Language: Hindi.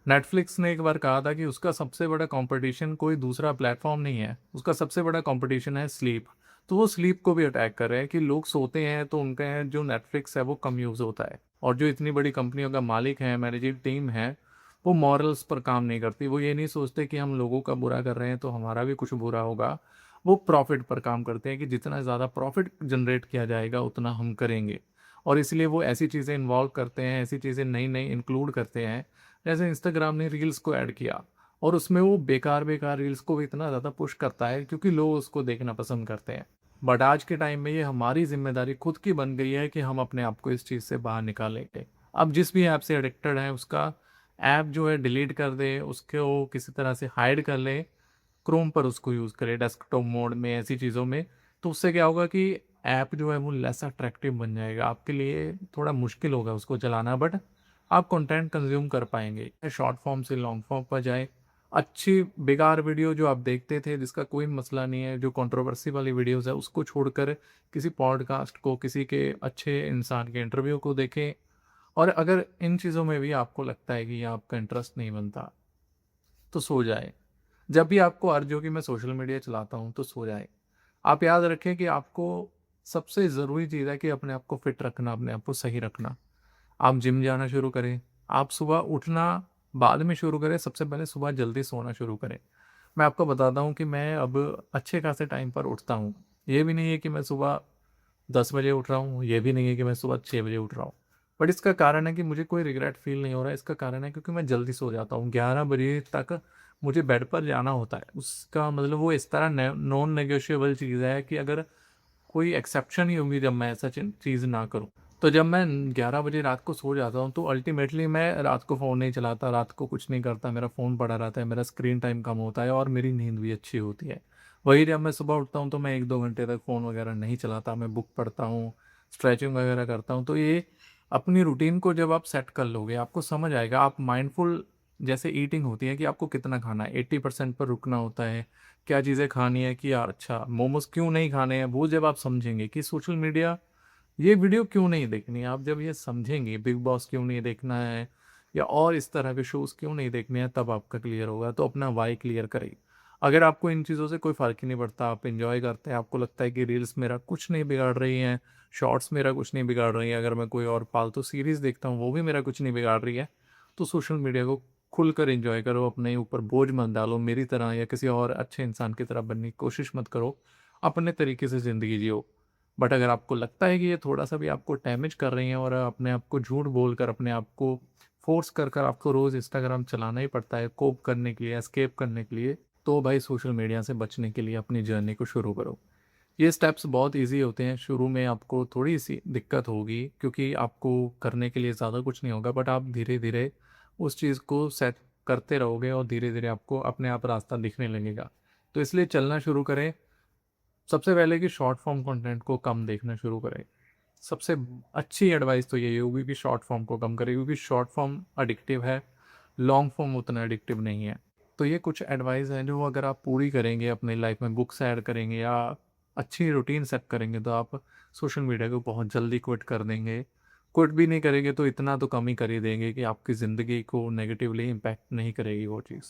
नेटफ्लिक्स ने एक बार कहा था कि उसका सबसे बड़ा कंपटीशन कोई दूसरा प्लेटफॉर्म नहीं है, उसका सबसे बड़ा कंपटीशन है स्लीप। तो वो स्लीप को भी अटैक कर रहे हैं कि लोग सोते हैं तो उनका जो नेटफ्लिक्स है वो कम यूज़ होता है। और जो इतनी बड़ी कंपनियों का मालिक है, मैनेजिंग टीम है, वो मॉरल्स पर काम नहीं करती। वो ये नहीं सोचते कि हम लोगों का बुरा कर रहे हैं तो हमारा भी कुछ बुरा होगा। वो प्रॉफिट पर काम करते हैं कि जितना ज़्यादा प्रॉफिट जनरेट किया जाएगा उतना हम करेंगे। और इसलिए वो ऐसी चीज़ें इन्वॉल्व करते हैं, ऐसी चीज़ें नई नई इंक्लूड करते हैं। जैसे इंस्टाग्राम ने रील्स को ऐड किया और उसमें वो बेकार बेकार रील्स को भी इतना ज़्यादा पुश करता है क्योंकि लोग उसको देखना पसंद करते हैं। बट आज के टाइम में ये हमारी जिम्मेदारी खुद की बन गई है कि हम अपने आप को इस चीज़ से बाहर निकालेंगे। अब जिस भी ऐप से एडिक्टेड है उसका ऐप जो है डिलीट कर दे, उसको किसी तरह से हाइड कर ले, क्रोम पर उसको यूज़ करे डेस्कटॉप मोड में, ऐसी चीज़ों में। तो उससे क्या होगा कि ऐप जो है वो लेस अट्रैक्टिव बन जाएगा, आपके लिए थोड़ा मुश्किल होगा उसको चलाना, बट आप कंटेंट कंज्यूम कर पाएंगे। शॉर्ट फॉर्म से लॉन्ग फॉर्म पर जाए। अच्छी बेकार वीडियो जो आप देखते थे जिसका कोई मसला नहीं है, जो कंट्रोवर्सी वाली वीडियोस है उसको छोड़कर किसी पॉडकास्ट को, किसी के अच्छे इंसान के इंटरव्यू को देखें। और अगर इन चीज़ों में भी आपको लगता है कि ये आपका इंटरेस्ट नहीं बनता तो सो जाए। जब भी आपको अर्ज हो कि मैं सोशल मीडिया चलाता हूँ तो सो जाए। आप याद रखें कि आपको सबसे ज़रूरी चीज़ है कि अपने आप को फिट रखना, अपने आप को सही रखना। आप जिम जाना शुरू करें, आप सुबह उठना बाद में शुरू करें, सबसे पहले सुबह जल्दी सोना शुरू करें। मैं आपको बताता हूँ कि मैं अब अच्छे खासे टाइम पर उठता हूँ। ये भी नहीं है कि मैं सुबह 10 बजे उठ रहा हूँ, ये भी नहीं है कि मैं सुबह 6 बजे उठ रहा हूँ। बट इसका कारण है कि मुझे कोई रिग्रेट फ़ील नहीं हो रहा है, इसका कारण है क्योंकि मैं जल्दी सो जाता हूँ। 11 बजे तक मुझे बेड पर जाना होता है। उसका मतलब वो इस तरह नॉन नेगोशिएबल चीज़ है कि अगर कोई एक्सेप्शन ही होगी जब मैं ऐसा चीज़ ना करूँ। तो जब मैं 11 बजे रात को सो जाता हूँ तो अल्टीमेटली मैं रात को फ़ोन नहीं चलाता, रात को कुछ नहीं करता, मेरा फ़ोन पड़ा रहता है, मेरा स्क्रीन टाइम कम होता है और मेरी नींद भी अच्छी होती है। वही जब मैं सुबह उठता हूँ तो मैं 1-2 घंटे तक फ़ोन वगैरह नहीं चलाता, मैं बुक पढ़ता हूँ, स्ट्रेचिंग वगैरह करता हूँ। तो ये अपनी रूटीन को जब आप सेट कर लोगे, आपको समझ आएगा। आप माइंडफुल जैसे ईटिंग होती है कि आपको कितना खाना है, 80% पर रुकना होता है। क्या चीज़ें खानी है कि यार अच्छा मोमोज क्यों नहीं खाने हैं, वो जब आप समझेंगे कि सोशल मीडिया ये वीडियो क्यों नहीं देखनी है, आप जब ये समझेंगे बिग बॉस क्यों नहीं देखना है या और इस तरह के शोज़ क्यों नहीं देखने हैं, तब आपका क्लियर होगा। तो अपना वाई क्लियर करिए। अगर आपको इन चीज़ों से कोई फ़र्क ही नहीं पड़ता, आप इन्जॉय करते हैं, आपको लगता है कि रील्स मेरा कुछ नहीं बिगाड़ रही हैं, शॉर्ट्स मेरा कुछ नहीं बिगाड़ रही है, अगर मैं कोई और फालतू सीरीज़ देखता हूँ वो भी मेरा कुछ नहीं बिगाड़ रही है, तो सोशल मीडिया को खुलकर एंजॉय करो। अपने ऊपर बोझ मत डालो, मेरी तरह या किसी और अच्छे इंसान की तरह बनने की कोशिश मत करो। अपने तरीके से ज़िंदगी जियो। बट अगर आपको लगता है कि ये थोड़ा-सा भी आपको डैमेज कर रही हैं और अपने आप को झूठ बोलकर, अपने आप को फ़ोर्स कर कर आपको रोज़ इंस्टाग्राम चलाना ही पड़ता है कोप करने के लिए, एस्केप करने के लिए, तो भाई सोशल मीडिया से बचने के लिए अपनी जर्नी को शुरू करो। ये स्टेप्स बहुत ईज़ी होते हैं। शुरू में आपको थोड़ी-सी दिक्कत होगी क्योंकि आपको करने के लिए ज़्यादा कुछ नहीं होगा, बट आप धीरे-धीरे उस चीज़ को सेट करते रहोगे और धीरे-धीरे आपको अपने आप रास्ता दिखने लगेगा। तो इसलिए चलना शुरू करें। सबसे पहले कि शॉर्ट फॉर्म कंटेंट को कम देखना शुरू करें। सबसे अच्छी एडवाइस तो यही होगी कि शॉर्ट फॉर्म को कम करें क्योंकि शॉर्ट फॉर्म एडिक्टिव है, लॉन्ग फॉर्म उतना एडिक्टिव नहीं है। तो ये कुछ एडवाइस हैं जो अगर आप पूरी करेंगे, अपनी लाइफ में बुक्स ऐड करेंगे या अच्छी रूटीन सेट करेंगे तो आप सोशल मीडिया को बहुत जल्दी क्विट कर देंगे। क्विट भी नहीं करेंगे तो इतना तो कम ही कर ही देंगे कि आपकी ज़िंदगी को नेगेटिवली इम्पैक्ट नहीं करेगी वो चीज़।